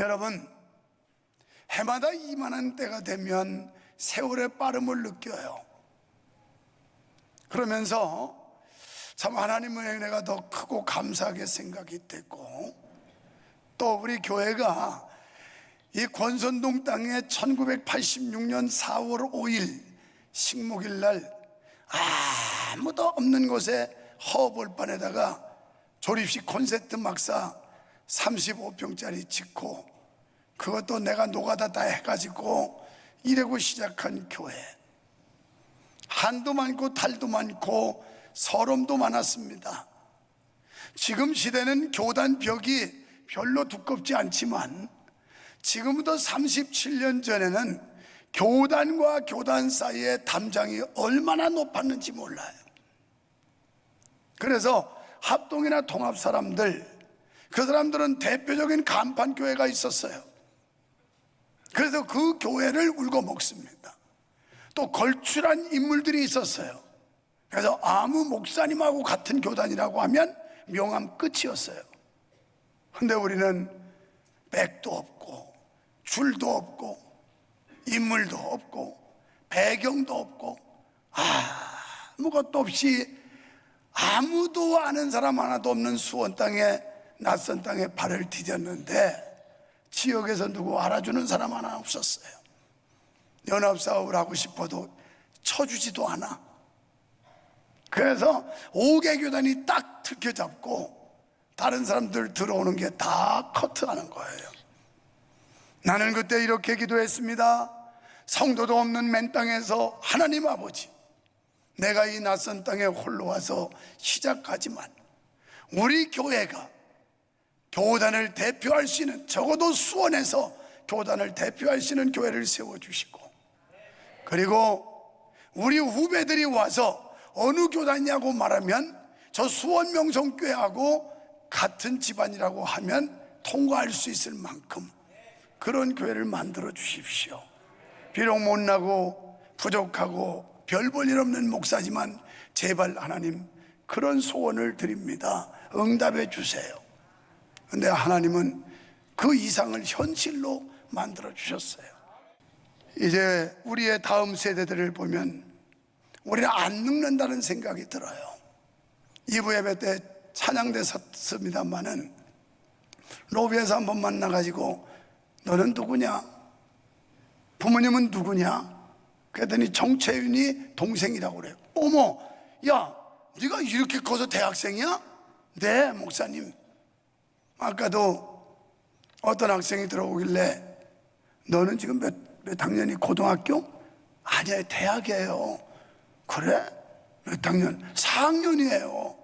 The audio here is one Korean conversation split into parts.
여러분, 해마다 이만한 때가 되면 세월의 빠름을 느껴요. 그러면서 참 하나님의 은혜가 더 크고 감사하게 생각이 됐고, 또 우리 교회가 이 권선동 땅에 1986년 4월 5일 식목일 날 아무도 없는 곳에 허벌판에다가 조립식 콘서트 막사 35평짜리 짓고, 그것도 내가 노가다 다 해가지고 이래고 시작한 교회. 한도 많고 달도 많고 서름도 많았습니다. 지금 시대는 교단 벽이 별로 두껍지 않지만 지금부터 37년 전에는 교단과 교단 사이의 담장이 얼마나 높았는지 몰라요. 그래서 합동이나 통합 사람들, 그 사람들은 대표적인 간판 교회가 있었어요. 그래서 그 교회를 울고 먹습니다. 또 걸출한 인물들이 있었어요. 그래서 아무 목사님하고 같은 교단이라고 하면 명함 끝이었어요. 근데 우리는 백도 없고 줄도 없고 인물도 없고 배경도 없고 아무것도 없이 아무도 아는 사람 하나도 없는 수원 땅에, 낯선 땅에 발을 디뎠는데 지역에서 누구 알아주는 사람 하나 없었어요. 연합사업을 하고 싶어도 쳐주지도 않아. 그래서 5개 교단이 딱 틀켜잡고 다른 사람들 들어오는 게 다 커트하는 거예요. 나는 그때 이렇게 기도했습니다. 성도도 없는 맨 땅에서 하나님 아버지, 내가 이 낯선 땅에 홀로 와서 시작하지만 우리 교회가 교단을 대표할 수 있는, 적어도 수원에서 교단을 대표할 수 있는 교회를 세워주시고, 그리고 우리 후배들이 와서 어느 교단이냐고 말하면 저 수원 명성교회하고 같은 집안이라고 하면 통과할 수 있을 만큼 그런 교회를 만들어 주십시오. 비록 못나고 부족하고 별 볼 일 없는 목사지만 제발 하나님 그런 소원을 드립니다. 응답해 주세요. 근데 하나님은 그 이상을 현실로 만들어 주셨어요. 이제 우리의 다음 세대들을 보면 우리는 안 늙는다는 생각이 들어요. 2부 예배 때 찬양대 섰습니다마는 로비에서 한번 만나가지고 너는 누구냐? 부모님은 누구냐? 그랬더니 정채윤이 동생이라고 그래요. 어머, 야, 네가 이렇게 커서 대학생이야? 네, 목사님. 아까도 어떤 학생이 들어오길래 너는 지금 몇 학년이? 고등학교? 아니에요, 대학이에요. 그래? 몇 학년? 4학년이에요.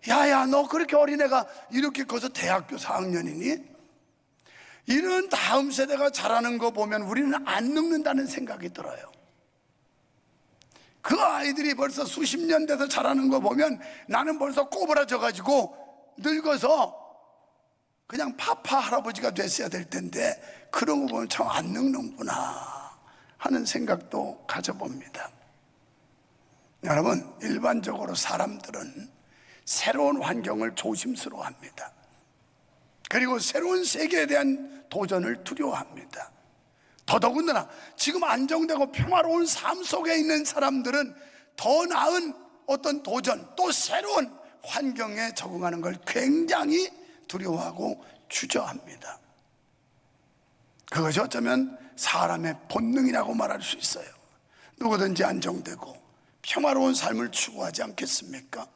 야야, 너 그렇게 어린애가 이렇게 커서 대학교 4학년이니? 이런 다음 세대가 자라는 거 보면 우리는 안 늙는다는 생각이 들어요. 그 아이들이 벌써 수십 년 돼서 자라는 거 보면 나는 벌써 꼬부라져 가지고 늙어서 그냥 파파 할아버지가 됐어야 될 텐데 그런 거 보면 참 안 늙는구나 하는 생각도 가져봅니다. 여러분, 일반적으로 사람들은 새로운 환경을 조심스러워합니다. 그리고 새로운 세계에 대한 도전을 두려워합니다. 더더군다나 지금 안정되고 평화로운 삶 속에 있는 사람들은 더 나은 어떤 도전, 또 새로운 환경에 적응하는 걸 굉장히 두려워하고 주저합니다. 그것이 어쩌면 사람의 본능이라고 말할 수 있어요. 누구든지 안정되고 평화로운 삶을 추구하지 않겠습니까?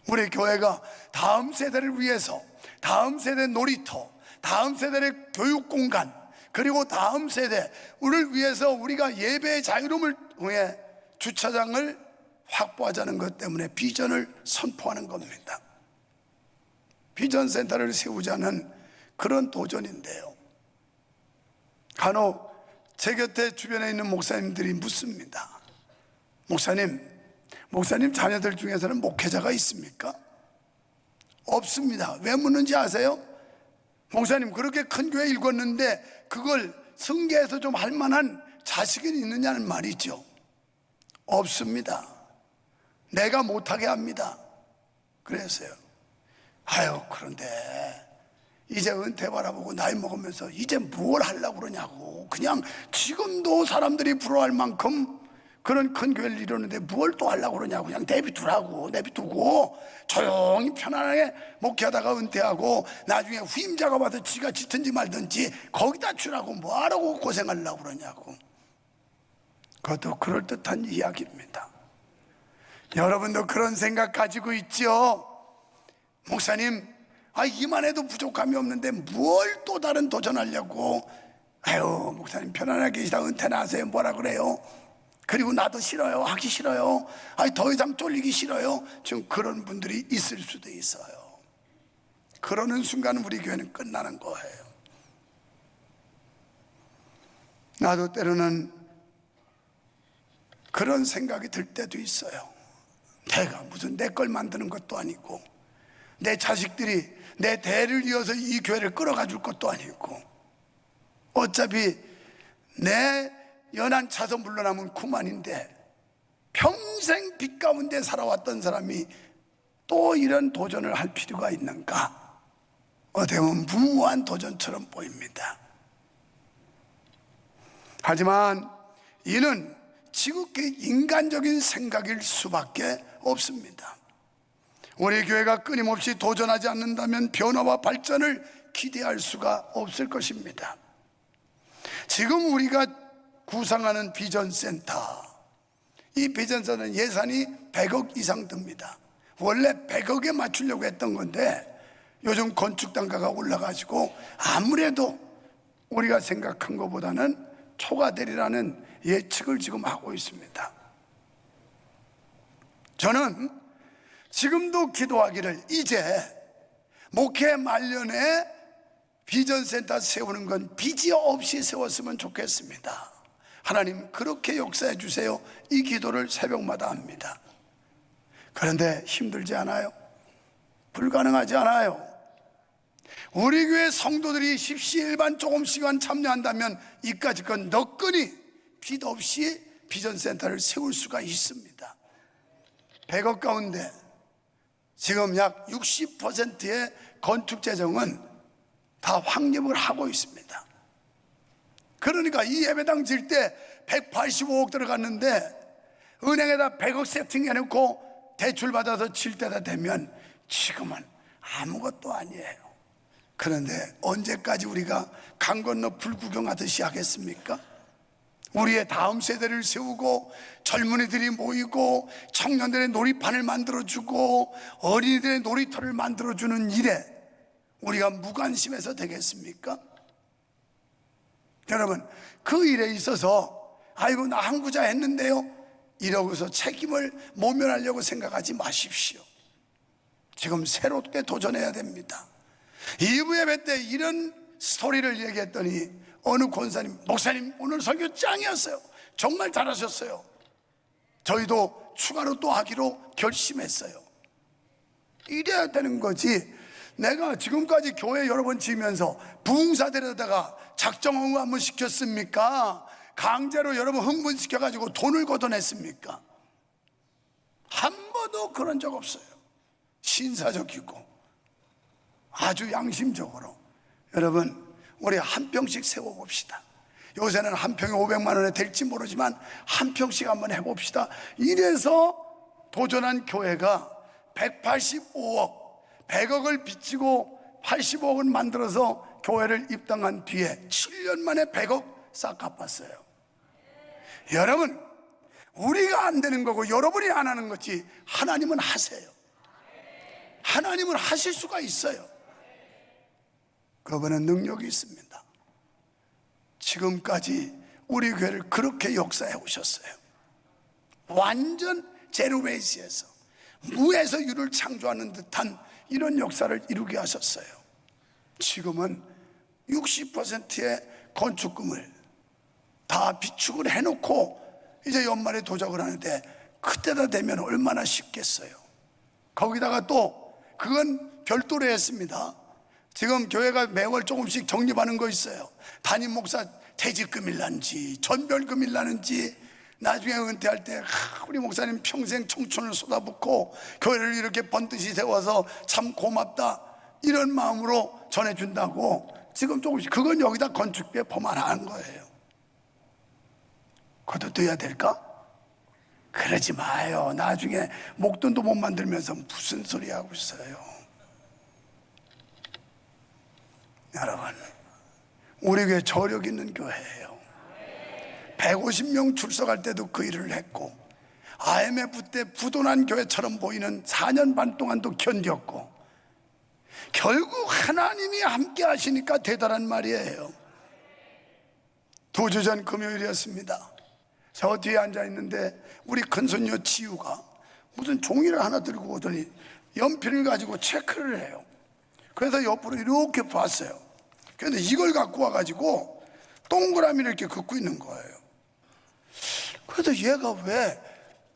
우리 교회가 다음 세대를 위해서 다음 세대 놀이터, 다음 세대의 교육 공간, 그리고 다음 세대를 위해서 우리가 예배의 자유로움을 통해 주차장을 확보하자는 것 때문에 비전을 선포하는 겁니다. 비전 센터를 세우자는 그런 도전인데요, 간혹 제 곁에 주변에 있는 목사님들이 묻습니다. 목사님 자녀들 중에서는 목회자가 있습니까? 없습니다. 왜 묻는지 아세요? 목사님, 그렇게 큰 교회 읽었는데 그걸 승계해서 좀 할 만한 자식이 있느냐는 말이죠. 없습니다. 내가 못하게 합니다. 그랬어요. 그런데 이제 은퇴 바라보고 나이 먹으면서 이제 뭘 하려고 그러냐고. 그냥 지금도 사람들이 부러워할 만큼 그런 큰 교회를 이루는데 뭘 또 하려고 그러냐고. 그냥 내비두고 조용히 편안하게 목회하다가 은퇴하고 나중에 후임자가 와서 지가 짖든지 말든지 거기다 주라고, 뭐하라고 고생하려고 그러냐고. 그것도 그럴듯한 이야기입니다. 여러분도 그런 생각 가지고 있죠? 목사님, 이만해도 부족함이 없는데 뭘 또 다른 도전하려고. 아유, 목사님 편안하게 계시다 은퇴나 하세요. 뭐라 그래요? 그리고 나도 싫어요. 하기 싫어요. 더 이상 쫄리기 싫어요. 지금 그런 분들이 있을 수도 있어요. 그러는 순간 우리 교회는 끝나는 거예요. 나도 때로는 그런 생각이 들 때도 있어요. 내가 무슨 내 걸 만드는 것도 아니고, 내 자식들이 내 대를 이어서 이 교회를 끌어가 줄 것도 아니고, 어차피 내 연한 차서 물러나면 그만인데 평생 빛 가운데 살아왔던 사람이 또 이런 도전을 할 필요가 있는가? 어떻게 보면 무모한 도전처럼 보입니다. 하지만 이는 지극히 인간적인 생각일 수밖에 없습니다. 우리 교회가 끊임없이 도전하지 않는다면 변화와 발전을 기대할 수가 없을 것입니다. 지금 우리가 구상하는 비전센터, 이 비전센터는 예산이 100억 이상 듭니다. 원래 100억에 맞추려고 했던 건데 요즘 건축 단가가 올라가지고 아무래도 우리가 생각한 것보다는 초과되리라는 예측을 지금 하고 있습니다. 저는 지금도 기도하기를, 이제 목회 말년에 비전센터 세우는 건 비지 없이 세웠으면 좋겠습니다. 하나님 그렇게 역사해 주세요. 이 기도를 새벽마다 합니다. 그런데 힘들지 않아요? 불가능하지 않아요? 우리 교회 성도들이 십시일반 조금씩만 참여한다면 이까짓 건 너끈히 빚 없이 비전센터를 세울 수가 있습니다. 100억 가운데 지금 약 60%의 건축 재정은 다 확립을 하고 있습니다. 그러니까 이 예배당 질 때 185억 들어갔는데 은행에다 100억 세팅해놓고 대출 받아서 칠 때가 되면 지금은 아무것도 아니에요. 그런데 언제까지 우리가 강 건너 불구경하듯이 하겠습니까? 우리의 다음 세대를 세우고 젊은이들이 모이고 청년들의 놀이판을 만들어주고 어린이들의 놀이터를 만들어주는 일에 우리가 무관심해서 되겠습니까? 여러분, 그 일에 있어서 아이고 나 한 구자 했는데요 이러고서 책임을 모면하려고 생각하지 마십시오. 지금 새롭게 도전해야 됩니다. 2부 예배 때 이런 스토리를 얘기했더니 어느 권사님, 목사님 오늘 설교 짱이었어요. 정말 잘하셨어요. 저희도 추가로 또 하기로 결심했어요. 이래야 되는 거지. 내가 지금까지 교회 여러 번 지으면서 부흥사들에다가 작정홍보 한번 시켰습니까? 강제로 여러분 흥분시켜가지고 돈을 걷어냈습니까? 한 번도 그런 적 없어요. 신사적이고 아주 양심적으로. 여러분 우리 한 평씩 세워봅시다. 요새는 한 평에 500만 원에 될지 모르지만 한 평씩 한번 해봅시다. 이래서 도전한 교회가 185억 100억을 빚지고 85억을 만들어서 교회를 입당한 뒤에 7년 만에 100억 싹 갚았어요. 여러분 우리가 안 되는 거고 여러분이 안 하는 거지 하나님은 하세요. 하나님은 하실 수가 있어요. 그분은 능력이 있습니다. 지금까지 우리 교회를 그렇게 역사해 오셨어요. 완전 제로베이스에서 무에서 유를 창조하는 듯한 이런 역사를 이루게 하셨어요. 지금은 60%의 건축금을 다 비축을 해놓고 이제 연말에 도작을 하는데 그때다 되면 얼마나 쉽겠어요. 거기다가 또 그건 별도로 했습니다. 지금 교회가 매월 조금씩 적립하는 거 있어요. 담임 목사 퇴직금일란지 전별금일라는지 나중에 은퇴할 때 우리 목사님 평생 청춘을 쏟아붓고 교회를 이렇게 번듯이 세워서 참 고맙다 이런 마음으로 전해준다고 지금 조금씩, 그건 여기다 건축비에 포함하는 거예요. 그것도 넣어야 될까? 그러지 마요. 나중에 목돈도 못 만들면서 무슨 소리 하고 있어요. 여러분, 우리 교회 저력 있는 교회예요. 150명 출석할 때도 그 일을 했고, IMF 때 부도난 교회처럼 보이는 4년 반 동안도 견뎠고, 결국 하나님이 함께 하시니까 되더란 말이에요. 2주 전 금요일이었습니다. 저 뒤에 앉아 있는데 우리 큰손녀 지우가 무슨 종이를 하나 들고 오더니 연필을 가지고 체크를 해요. 그래서 옆으로 이렇게 봤어요. 그런데 이걸 갖고 와가지고 동그라미를 이렇게 긋고 있는 거예요. 그래서 얘가 왜,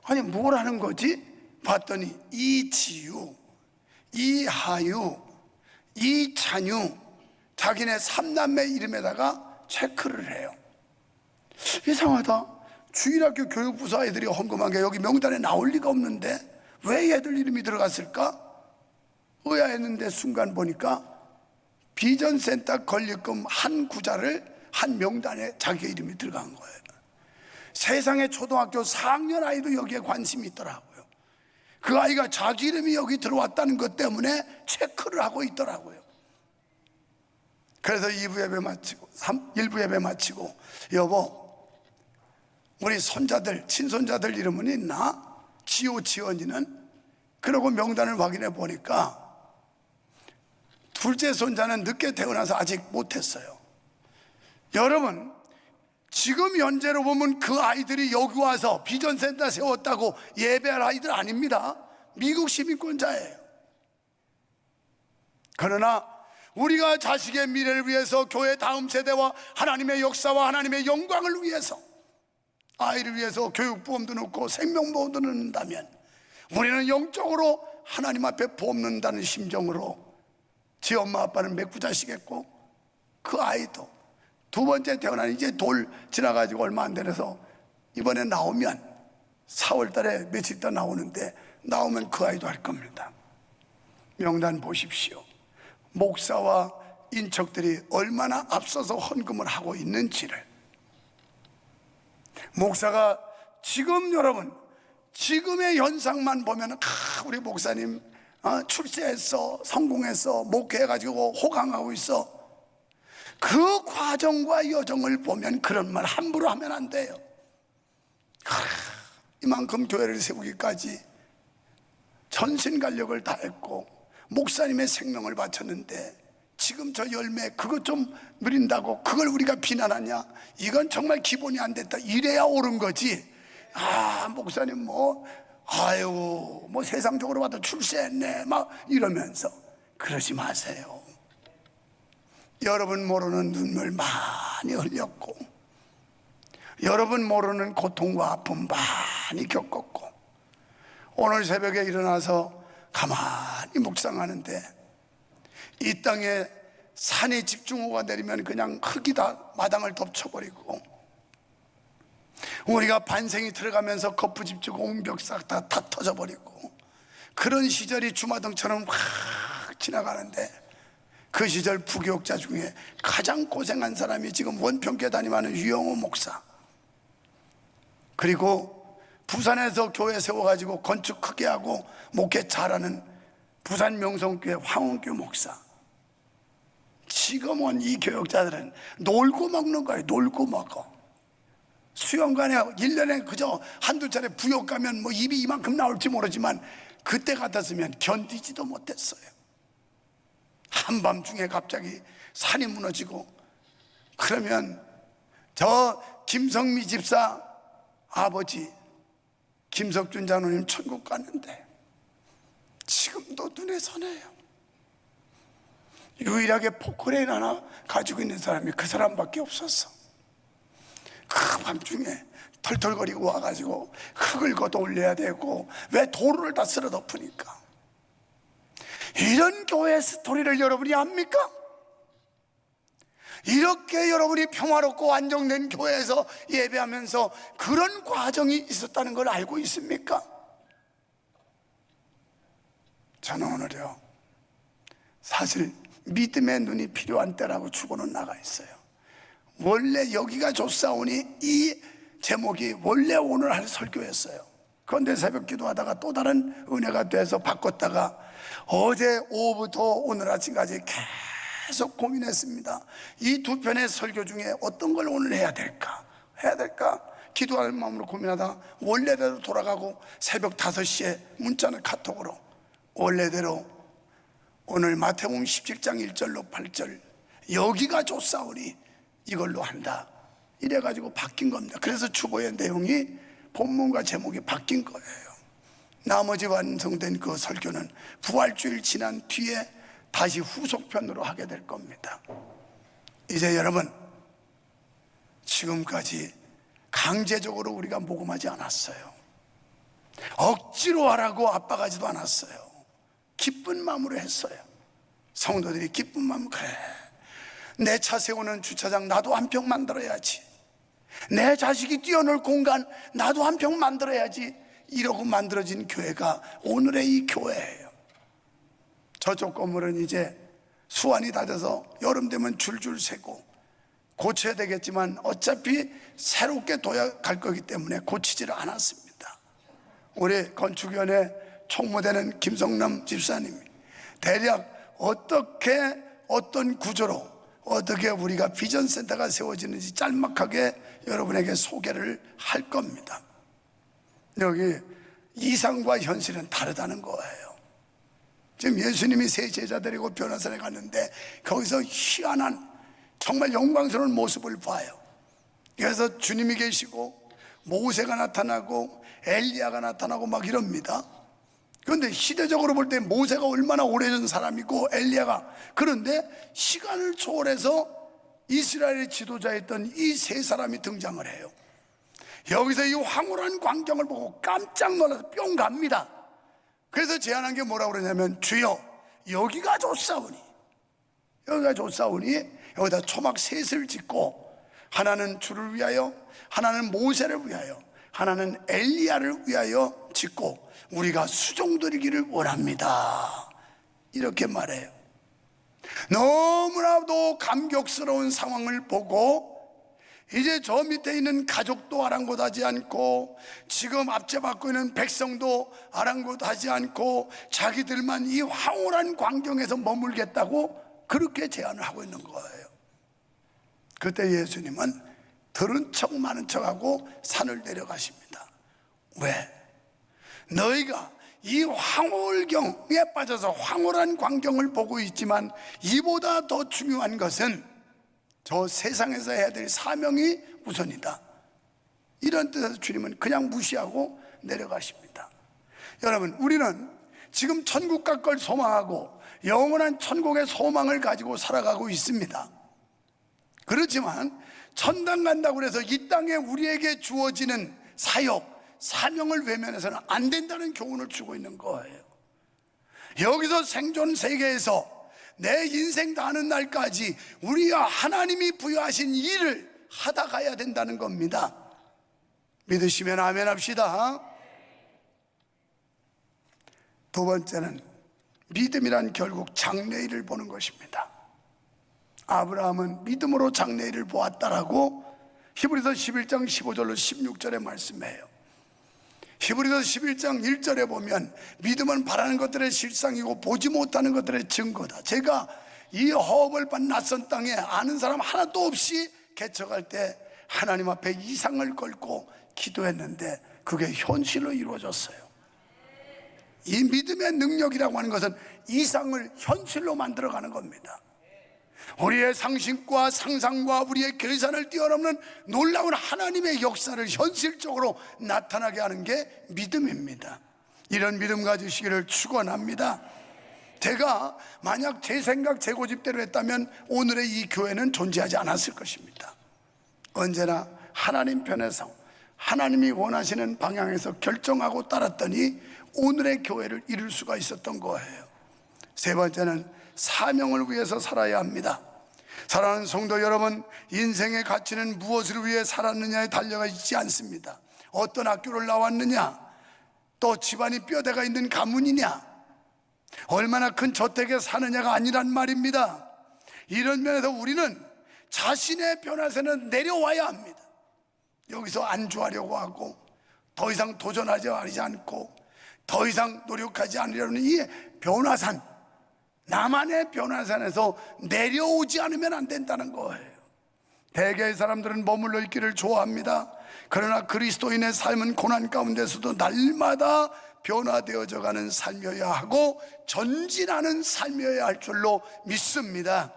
아니 뭘 하는 거지? 봤더니 이지유, 이하유, 이찬유, 자기네 3남매 이름에다가 체크를 해요. 이상하다. 주일학교 교육부서 애들이 헌금한 게 여기 명단에 나올 리가 없는데 왜 얘들 이름이 들어갔을까? 의아했는데 순간 보니까 비전센터 건립금 한 구자를 한 명단에 자기 이름이 들어간 거예요. 세상에 초등학교 4학년 아이도 여기에 관심이 있더라고요. 그 아이가 자기 이름이 여기 들어왔다는 것 때문에 체크를 하고 있더라고요. 그래서 2부 예배 마치고 1부 예배 마치고, 여보 우리 손자들 친손자들 이름은 있나? 지호 지원이는? 그러고 명단을 확인해 보니까 둘째 손자는 늦게 태어나서 아직 못했어요. 여러분, 지금 현재로 보면 그 아이들이 여기 와서 비전센터 세웠다고 예배할 아이들 아닙니다. 미국 시민권자예요. 그러나 우리가 자식의 미래를 위해서, 교회 다음 세대와 하나님의 역사와 하나님의 영광을 위해서, 아이를 위해서 교육보험도 넣고 생명보험도 넣는다면 우리는 영적으로 하나님 앞에 보험 넣는다는 심정으로 지 엄마 아빠는 맥부자시겠고, 그 아이도 두 번째 태어난 이제 돌 지나가지고 얼마 안 돼서 이번에 나오면 4월 달에 며칠 있다 나오는데, 나오면 그 아이도 할 겁니다. 명단 보십시오. 목사와 인척들이 얼마나 앞서서 헌금을 하고 있는지를. 목사가 지금, 여러분 지금의 현상만 보면 우리 목사님 출세했어, 성공했어, 목회해가지고 호강하고 있어. 그 과정과 여정을 보면 그런 말 함부로 하면 안 돼요. 이만큼 교회를 세우기까지 전신간력을 다했고 목사님의 생명을 바쳤는데 지금 저 열매 그거 좀 누린다고 그걸 우리가 비난하냐? 이건 정말 기본이 안 됐다. 이래야 옳은 거지. 목사님 뭐 세상적으로 봐도 출세했네 막 이러면서 그러지 마세요. 여러분 모르는 눈물 많이 흘렸고, 여러분 모르는 고통과 아픔 많이 겪었고, 오늘 새벽에 일어나서 가만히 묵상하는데 이 땅에 산이 집중호우가 내리면 그냥 흙이 다 마당을 덮쳐버리고, 우리가 반생이 들어가면서 거푸 집주고 옹벽 싹 다 터져버리고, 그런 시절이 주마등처럼 확 지나가는데, 그 시절 부교육자 중에 가장 고생한 사람이 지금 원평교회 담임하는 유영호 목사, 그리고 부산에서 교회 세워가지고 건축 크게 하고 목회 잘하는 부산 명성교회 황원규 목사. 지금은 이 교육자들은 놀고 먹는 거예요. 놀고 먹어. 수영관에 1년에 그저 한두 차례 부욕 가면 뭐 입이 이만큼 나올지 모르지만 그때 같았으면 견디지도 못했어요. 한밤중에 갑자기 산이 무너지고 그러면 저 김성미 집사 아버지 김석준 장로님 천국 갔는데 지금도 눈에 선해요. 유일하게 포크레인 하나 가지고 있는 사람이 그 사람밖에 없었어. 그 밤중에 털털거리고 와가지고 흙을 걷어 올려야 되고, 왜 도로를 다 쓸어 덮으니까. 이런 교회 스토리를 여러분이 압니까? 이렇게 여러분이 평화롭고 안정된 교회에서 예배하면서 그런 과정이 있었다는 걸 알고 있습니까? 저는 오늘요, 사실 믿음의 눈이 필요한 때라고 주고는 나가 있어요. 원래 여기가 좋사오니 이 제목이 원래 오늘 할 설교였어요. 그런데 새벽 기도하다가 또 다른 은혜가 돼서 바꿨다가 어제 오후부터 오늘 아침까지 계속 고민했습니다. 이 두 편의 설교 중에 어떤 걸 오늘 해야 될까? 기도할 마음으로 고민하다가 원래대로 돌아가고 새벽 5시에 문자는 카톡으로 원래대로 오늘 마태복음 17장 1절로 8절 여기가 좋사오니 이걸로 한다, 이래가지고 바뀐 겁니다. 그래서 주보의 내용이 본문과 제목이 바뀐 거예요. 나머지 완성된 그 설교는 부활주일 지난 뒤에 다시 후속편으로 하게 될 겁니다. 이제 여러분, 지금까지 강제적으로 우리가 모금하지 않았어요. 억지로 하라고 압박하지도 않았어요. 기쁜 마음으로 했어요. 성도들이 기쁜 마음으로, 그래, 내 차 세우는 주차장 나도 한 평 만들어야지, 내 자식이 뛰어놀 공간 나도 한 평 만들어야지, 이러고 만들어진 교회가 오늘의 이 교회예요. 저쪽 건물은 이제 수완이 닫아서 여름 되면 줄줄 새고 고쳐야 되겠지만 어차피 새롭게 도약할 거기 때문에 고치지를 않았습니다. 우리 건축위원회 총무되는 김성남 집사님이 대략 어떤 구조로 어떻게 우리가 비전센터가 세워지는지 짤막하게 여러분에게 소개를 할 겁니다. 여기 이상과 현실은 다르다는 거예요. 지금 예수님이 세 제자 데리고 변화산에 갔는데 거기서 희한한 정말 영광스러운 모습을 봐요. 그래서 주님이 계시고 모세가 나타나고 엘리야가 나타나고 막 이럽니다. 그런데 시대적으로 볼 때 모세가 얼마나 오래전 사람이고 엘리야가, 그런데 시간을 초월해서 이스라엘의 지도자였던 이 세 사람이 등장을 해요. 여기서 이 황홀한 광경을 보고 깜짝 놀라서 뿅 갑니다. 그래서 제안한 게 뭐라고 그러냐면, 주여 여기가 좋사오니 여기다 초막 셋을 짓고 하나는 주를 위하여, 하나는 모세를 위하여, 하나는 엘리야를 위하여 짓고 우리가 수종드리기를 원합니다, 이렇게 말해요. 너무나도 감격스러운 상황을 보고 이제 저 밑에 있는 가족도 아랑곳하지 않고 지금 압제받고 있는 백성도 아랑곳하지 않고 자기들만 이 황홀한 광경에서 머물겠다고 그렇게 제안을 하고 있는 거예요. 그때 예수님은 들은 척 많은 척하고 산을 내려가십니다. 왜? 너희가 이 황홀경에 빠져서 황홀한 광경을 보고 있지만 이보다 더 중요한 것은 저 세상에서 해야 될 사명이 우선이다, 이런 뜻에서 주님은 그냥 무시하고 내려가십니다. 여러분, 우리는 지금 천국 갈 걸 소망하고 영원한 천국의 소망을 가지고 살아가고 있습니다. 그렇지만 천당 간다고 해서 이 땅에 우리에게 주어지는 사역, 사명을 외면해서는 안 된다는 교훈을 주고 있는 거예요. 여기서 생존 세계에서 내 인생 다하는 날까지 우리가 하나님이 부여하신 일을 하다 가야 된다는 겁니다. 믿으시면 아멘 합시다. 두 번째는 믿음이란 결국 장래일을 보는 것입니다. 아브라함은 믿음으로 장래일을 보았다라고 히브리서 11장 15절로 16절에 말씀해요. 히브리서 11장 1절에 보면 믿음은 바라는 것들의 실상이고 보지 못하는 것들의 증거다. 제가 이 허업을 판 낯선 땅에 아는 사람 하나도 없이 개척할 때 하나님 앞에 이상을 걸고 기도했는데 그게 현실로 이루어졌어요. 이 믿음의 능력이라고 하는 것은 이상을 현실로 만들어가는 겁니다. 우리의 상식과 상상과 우리의 계산을 뛰어넘는 놀라운 하나님의 역사를 현실적으로 나타나게 하는 게 믿음입니다. 이런 믿음 가지시기를 축원합니다. 제가 만약 제 생각 제 고집대로 했다면 오늘의 이 교회는 존재하지 않았을 것입니다. 언제나 하나님 편에서 하나님이 원하시는 방향에서 결정하고 따랐더니 오늘의 교회를 이룰 수가 있었던 거예요. 세 번째는 사명을 위해서 살아야 합니다. 사랑하는 성도 여러분, 인생의 가치는 무엇을 위해 살았느냐에 달려가 있지 않습니다. 어떤 학교를 나왔느냐, 또 집안이 뼈대가 있는 가문이냐, 얼마나 큰 저택에 사느냐가 아니란 말입니다. 이런 면에서 우리는 자신의 변화세는 내려와야 합니다. 여기서 안주하려고 하고 더 이상 도전하지 않고 더 이상 노력하지 않으려는 이 변화산, 나만의 변화산에서 내려오지 않으면 안 된다는 거예요. 대개의 사람들은 머물러 있기를 좋아합니다. 그러나 그리스도인의 삶은 고난 가운데서도 날마다 변화되어져 가는 삶이어야 하고 전진하는 삶이어야 할 줄로 믿습니다.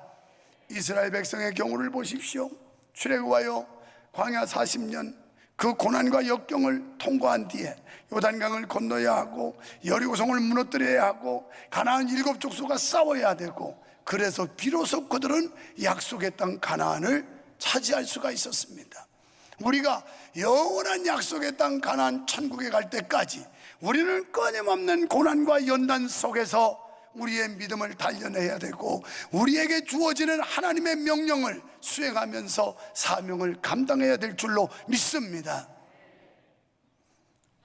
이스라엘 백성의 경우를 보십시오. 출애굽하여 광야 40년 그 고난과 역경을 통과한 뒤에 요단강을 건너야 하고 여리고성을 무너뜨려야 하고 가나안 7족속과 싸워야 되고, 그래서 비로소 그들은 약속의 땅 가나안을 차지할 수가 있었습니다. 우리가 영원한 약속의 땅 가나안 천국에 갈 때까지 우리는 끊임없는 고난과 연단 속에서 우리의 믿음을 단련해야 되고, 우리에게 주어지는 하나님의 명령을 수행하면서 사명을 감당해야 될 줄로 믿습니다.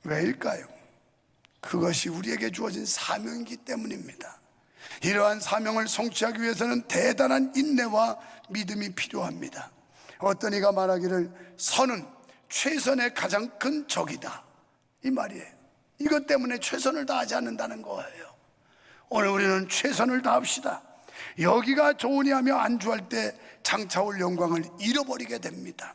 왜일까요? 그것이 우리에게 주어진 사명이기 때문입니다. 이러한 사명을 성취하기 위해서는 대단한 인내와 믿음이 필요합니다. 어떤 이가 말하기를 선은 최선의 가장 큰 적이다, 이 말이에요. 이것 때문에 최선을 다하지 않는다는 거예요. 오늘 우리는 최선을 다합시다. 여기가 좋으니 하며 안주할 때 장차 올 영광을 잃어버리게 됩니다.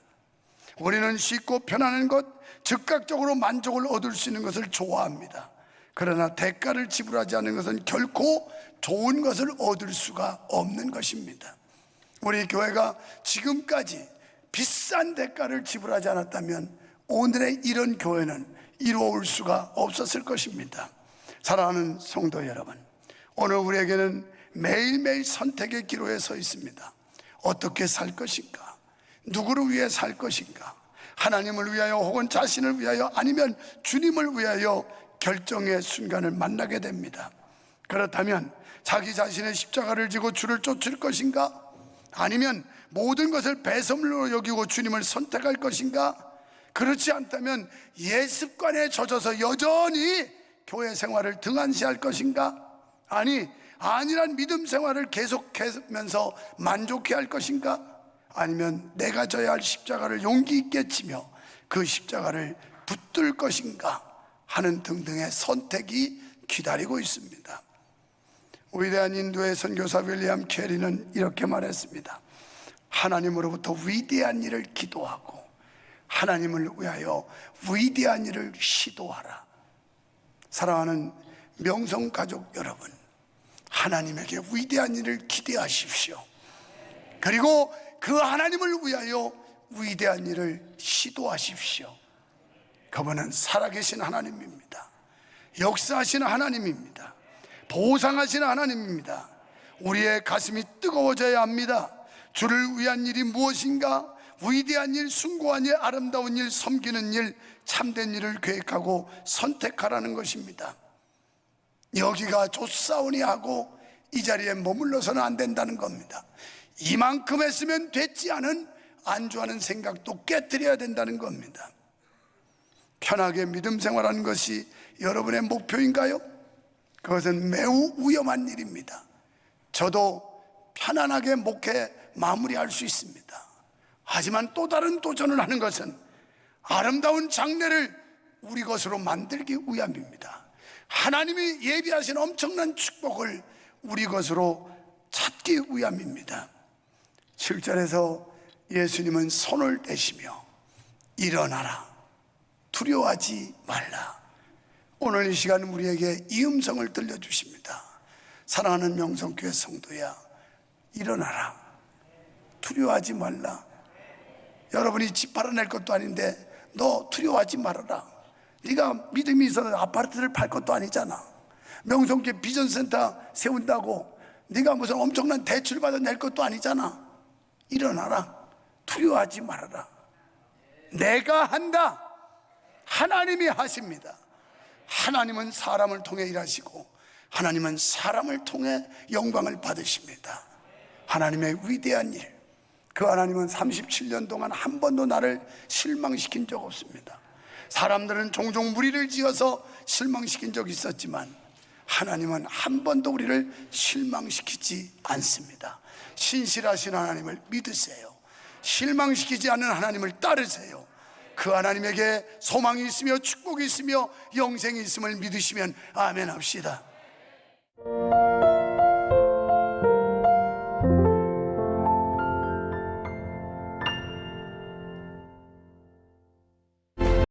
우리는 쉽고 편안한 것, 즉각적으로 만족을 얻을 수 있는 것을 좋아합니다. 그러나 대가를 지불하지 않는 것은 결코 좋은 것을 얻을 수가 없는 것입니다. 우리 교회가 지금까지 비싼 대가를 지불하지 않았다면 오늘의 이런 교회는 이루어올 수가 없었을 것입니다. 사랑하는 성도 여러분, 오늘 우리에게는 매일매일 선택의 기로에 서 있습니다. 어떻게 살 것인가? 누구를 위해 살 것인가? 하나님을 위하여 혹은 자신을 위하여 아니면 주님을 위하여 결정의 순간을 만나게 됩니다. 그렇다면 자기 자신의 십자가를 지고 주를 쫓을 것인가? 아니면 모든 것을 배설물로 여기고 주님을 선택할 것인가? 그렇지 않다면 옛 습관에 젖어서 여전히 교회 생활을 등한시할 것인가? 아니란 믿음 생활을 계속하면서 만족해야 할 것인가? 아니면 내가 져야 할 십자가를 용기 있게 지며 그 십자가를 붙들 것인가 하는 등등의 선택이 기다리고 있습니다. 위대한 인도의 선교사 윌리엄 캐리는 이렇게 말했습니다. 하나님으로부터 위대한 일을 기도하고 하나님을 위하여 위대한 일을 시도하라. 사랑하는 명성가족 여러분, 하나님에게 위대한 일을 기대하십시오. 그리고 그 하나님을 위하여 위대한 일을 시도하십시오. 그분은 살아계신 하나님입니다. 역사하시는 하나님입니다. 보상하시는 하나님입니다. 우리의 가슴이 뜨거워져야 합니다. 주를 위한 일이 무엇인가? 위대한 일, 숭고한 일, 아름다운 일, 섬기는 일, 참된 일을 계획하고 선택하라는 것입니다. 여기가 좋사오니 하고 이 자리에 머물러서는 안 된다는 겁니다. 이만큼 했으면 됐지 않은 안주하는 생각도 깨뜨려야 된다는 겁니다. 편하게 믿음 생활하는 것이 여러분의 목표인가요? 그것은 매우 위험한 일입니다. 저도 편안하게 목회 마무리할 수 있습니다. 하지만 또 다른 도전을 하는 것은 아름다운 장래를 우리 것으로 만들기 위함입니다. 하나님이 예비하신 엄청난 축복을 우리 것으로 찾기 위함입니다. 7절에서 예수님은 손을 떼시며 일어나라, 두려워하지 말라. 오늘 이 시간 우리에게 이 음성을 들려주십니다. 사랑하는 명성교회 성도야, 일어나라, 두려워하지 말라. 여러분이 집 팔아낼 것도 아닌데 너 두려워하지 말아라. 네가 믿음이 있어서 아파트를 팔 것도 아니잖아. 명성교회 비전센터 세운다고 네가 무슨 엄청난 대출 받아 낼 것도 아니잖아. 일어나라, 두려워하지 말아라. 내가 한다. 하나님이 하십니다. 하나님은 사람을 통해 일하시고 하나님은 사람을 통해 영광을 받으십니다. 하나님의 위대한 일, 그 하나님은 37년 동안 한 번도 나를 실망시킨 적 없습니다. 사람들은 종종 무리를 지어서 실망시킨 적이 있었지만 하나님은 한 번도 우리를 실망시키지 않습니다. 신실하신 하나님을 믿으세요. 실망시키지 않는 하나님을 따르세요. 그 하나님에게 소망이 있으며 축복이 있으며 영생이 있음을 믿으시면 아멘 합시다.